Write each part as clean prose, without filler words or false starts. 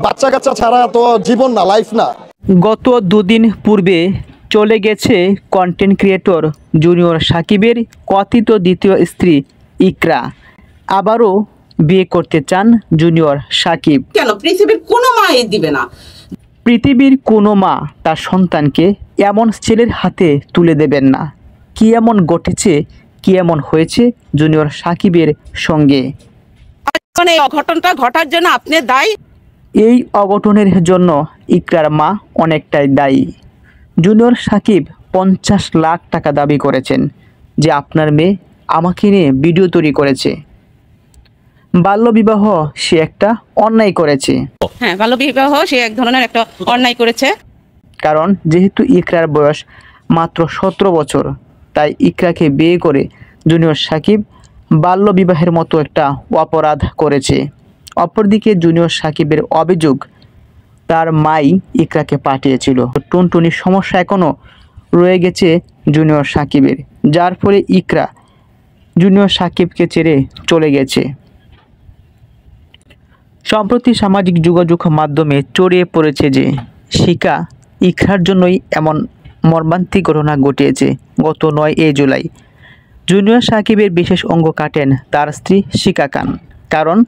বাচ্চা কাচ্চা ছাড়া তো জীবন না, লাইফ না। গত দুদিন পূর্বে চলে গেছে কন্টেন্ট ক্রিয়েটর জুনিয়র সাকিবের কথিত দ্বিতীয় স্ত্রী ইকরা। আবারও বিয়ে করতে চান জুনিয়র সাকিব। কেন পৃথিবীর কোনো মাই দিবে না? পৃথিবীর কোনো মা তার সন্তানকে এমন ছেলের হাতে তুলে দেবেন না। কি এমন ঘটেছে, কি এমন হয়েছে জুনিয়র সাকিবের সঙ্গে? মানে এই অঘটনটা ঘটার জন্য আপনি দায়ী। এই অঘটনের জন্য ইকরার মা অনেকটাই দায়ী। জুনিয়র সাকিব 50 লাখ টাকা দাবি করেছেন যে আপনার মেয়ে আমাকে নিয়ে ভিডিও তৈরি করেছে। বাল্যবিবাহ সে একটা অন্যায় করেছে। হ্যাঁ, বাল্যবিবাহ সে এক ধরনের একটা অন্যায় করেছে। কারণ যেহেতু ইকরার বয়স মাত্র 17 বছর, তাই ইকরাকে বিয়ে করে জুনিয়র সাকিব বাল্যবিবাহের মতো একটা অপরাধ করেছে। অপরদিকে জুনিয়র সাকিবের অভিযোগ তার মাই ইকরাকে পাঠিয়েছিল। টুনটুনির সমস্যা এখনও রয়ে গেছে জুনিয়র সাকিবের, যার ফলে ইকরা জুনিয়র সাকিবকে ছেড়ে চলে গেছে। সম্প্রতি সামাজিক যোগাযোগ মাধ্যমে ছড়িয়ে পড়েছে যে শিকা ইকরার জন্যই এমন মর্মান্তিক ঘটনা ঘটিয়েছে। গত 9 জুলাই জুনিয়র সাকিবের বিশেষ অঙ্গ কাটেন তার স্ত্রী শিকা খান। কারণ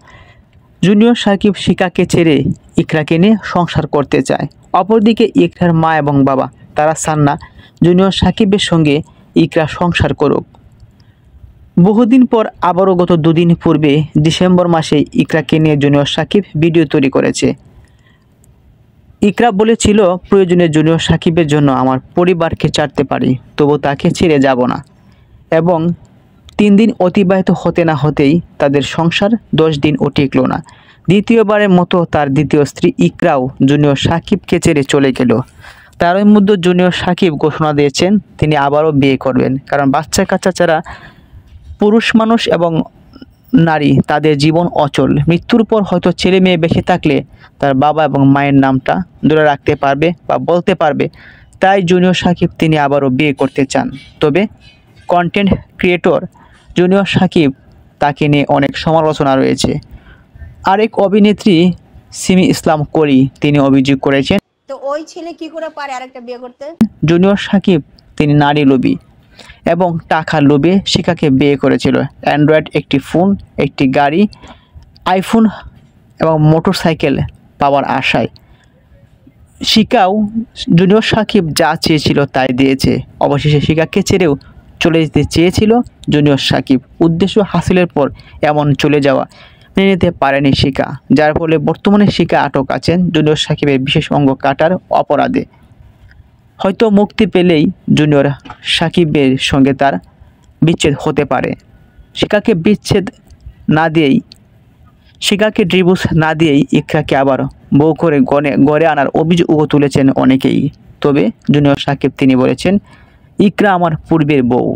জুনিয়র সাকিব শিকাকে ছেড়ে ইকরাকে নিয়ে সংসার করতে চায়। অপরদিকে ইকরার মা এবং বাবা তারা চান না জুনিয়র সাকিবের সঙ্গে ইকরা সংসার করুক। বহুদিন পর আবারও গত দুদিন পূর্বে ডিসেম্বর মাসে ইকরাকে নিয়ে জুনিয়র সাকিব ভিডিও তৈরি করেছে। ইকরা বলেছিল, প্রয়োজনে জুনিয়র সাকিবের জন্য আমার পরিবারকে ছাড়তে পারি, তবু তাকে ছেড়ে যাব না। এবং 3 দিন অতিবাহিত হতে না হতেই তাদের সংসার 10 দিনও টিকল না। দ্বিতীয়বারের মতো তার দ্বিতীয় স্ত্রী ইকরাও জুনিয়র সাকিবকে ছেড়ে চলে গেল। তারই মধ্যে জুনিয়র সাকিব ঘোষণা দিয়েছেন তিনি আবারও বিয়ে করবেন। কারণ বাচ্চা কাচ্চা ছাড়া পুরুষ মানুষ এবং নারী তাদের জীবন অচল। মৃত্যুর পর হয়তো ছেলে মেয়ে বেঁচে থাকলে তার বাবা এবং মায়ের নামটা ধরে রাখতে পারবে বা বলতে পারবে। তাই জুনিয়র সাকিব তিনি আবারও বিয়ে করতে চান। তবে কন্টেন্ট ক্রিয়েটর জুনিয়র সাকিব তাকে নিয়ে অনেক সমালোচনা রয়েছে। আরেক অভিনেত্রী সিমি ইসলাম করি তিনি অভিযোগ করেছেন, তো ওই ছেলে কি করে পারে আরেকটা বিয়ে করতে? জুনিয়র সাকিব তিনি নারী লোভী এবং টাকার লোভে শিকাকে বিয়ে করেছিল। অ্যান্ড্রয়েড একটি ফোন, একটি গাড়ি, আইফোন এবং মোটরসাইকেল পাওয়ার আশায় শিকাও জুনিয়র সাকিব যা চেয়েছিল তাই দিয়েছে। অবশেষে শিকাকে ছেড়েও চলে যেতে চেয়েছিল জুনিয়র সাকিব। উদ্দেশ্য হাসিলের পর এমন চলে যাওয়া মেনে নিতে পারেনি শিকা, যার ফলে বর্তমানে শিকা আটক আছেন জুনিয়র সাকিবের বিশেষ অঙ্গ কাটার অপরাধে। হয়তো মুক্তি পেলেই জুনিয়র সাকিবের সঙ্গে তার বিচ্ছেদ হতে পারে। শিকাকে বিচ্ছেদ না দিয়েই, শিকাকে ডিভোর্স না দিয়েই ইকরাকে আবার বউ করে গড়ে আনার অভিযোগও তুলেছেন অনেকেই। তবে জুনিয়র সাকিব তিনি বলেছেন, ইকরা আমার পূর্বের বউ।